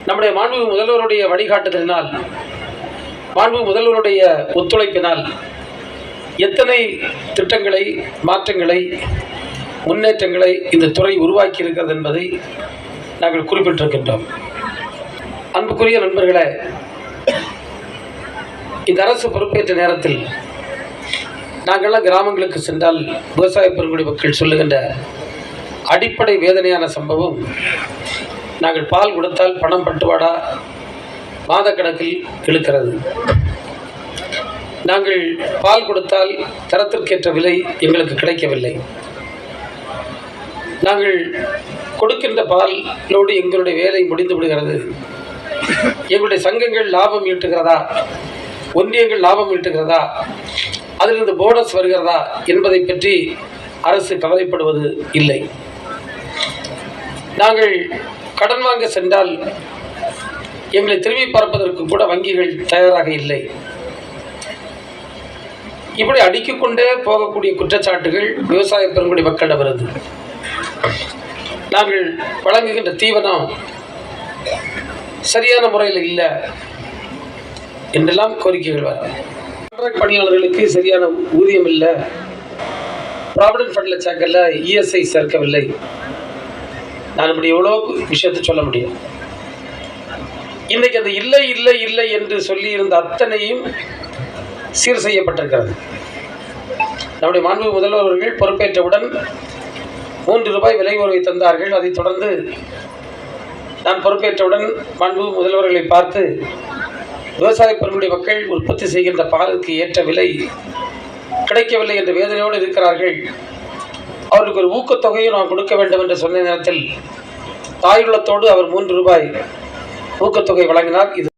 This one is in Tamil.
நம்முடைய மாண்புமிகு முதல்வருடைய வழிகாட்டுதலினால், மாண்புமிகு முதல்வருடைய ஒத்துழைப்பினால் எத்தனை திட்டங்களை, மாற்றங்களை, முன்னேற்றங்களை இந்த துறை உருவாக்கி இருக்கிறது என்பதை நாங்கள் குறிப்பிட்டிருக்கின்றோம். அன்புக்குரிய நண்பர்களே, இந்த அரசு பொறுப்பேற்ற நேரத்தில் நாங்கள்லாம் கிராமங்களுக்கு சென்றால் விவசாய பெருங்குடி மக்கள் சொல்லுகின்ற அடிப்படை வேதனையான சம்பவம், நாங்கள் பால் கொடுத்தால் பணம் பட்டுவாடா மாதக்கணக்கில் இழுக்கிறது. நாங்கள் பால் கொடுத்தால் தரத்திற்கேற்ற விலை எங்களுக்கு கிடைக்கவில்லை. நாங்கள் கொடுக்கின்ற பாலோடு எங்களுடைய வேலை முடிந்து விடுகிறது. எங்களுடைய சங்கங்கள் லாபம் ஈட்டுகிறதா, ஒன்றியங்கள் லாபம் ஈட்டுகிறதா, அதிலிருந்து போனஸ் வருகிறதா என்பதை பற்றி அரசு கவலைப்படுவது இல்லை. நாங்கள் கடன் வாங்க சென்றால் எங்களை திரும்பி பார்ப்பதற்கு கூட வங்கிகள் தயாராக இல்லை. இப்படி அடுக்கிக்கொண்டே போகக்கூடிய குற்றச்சாட்டுகள் விவசாய பெருங்குடி மக்களிடம் வருது. நாங்கள் வழங்குகின்ற தீவனம் சரியான முறையில் இல்லை என்றெல்லாம் கோரிக்கைகள் வரும். கான்ட்ராக்ட் பணியாளர்களுக்கு சரியான ஊதியம் இல்லை, ப்ராவிடன்ட் ஃபண்டில் சேர்க்கல, இஎஸ்ஐ சேர்க்கவில்லை. நான் இப்படி எவ்வளோ விஷயத்தை சொல்ல முடியும். இன்றைக்கு அந்த இல்லை இல்லை இல்லை என்று சொல்லி இருந்த அத்தனையும் சீர் செய்யப்பட்டிருக்கிறது. நம்முடைய மாண்புமிகு முதல்வர் அவர்கள் பொறுப்பேற்றவுடன் 3 ரூபாய் விலை உயர்வை தந்தார்கள். அதைத் தொடர்ந்து நான் பொறுப்பேற்றவுடன் மாண்புமிகு முதல்வர்களை பார்த்து, விவசாய பெருங்குடி மக்கள் உற்பத்தி செய்கின்ற பாலுக்கு ஏற்ற விலை கிடைக்கவில்லை என்ற வேதனையோடு இருக்கிறார்கள், அவர்களுக்கு ஒரு ஊக்கத்தொகையும் நான் கொடுக்க வேண்டும் என்று சொன்ன நேரத்தில் தாயுள்ளத்தோடு அவர் 3 ரூபாய் ஊக்கத்தொகை வழங்கினார். இது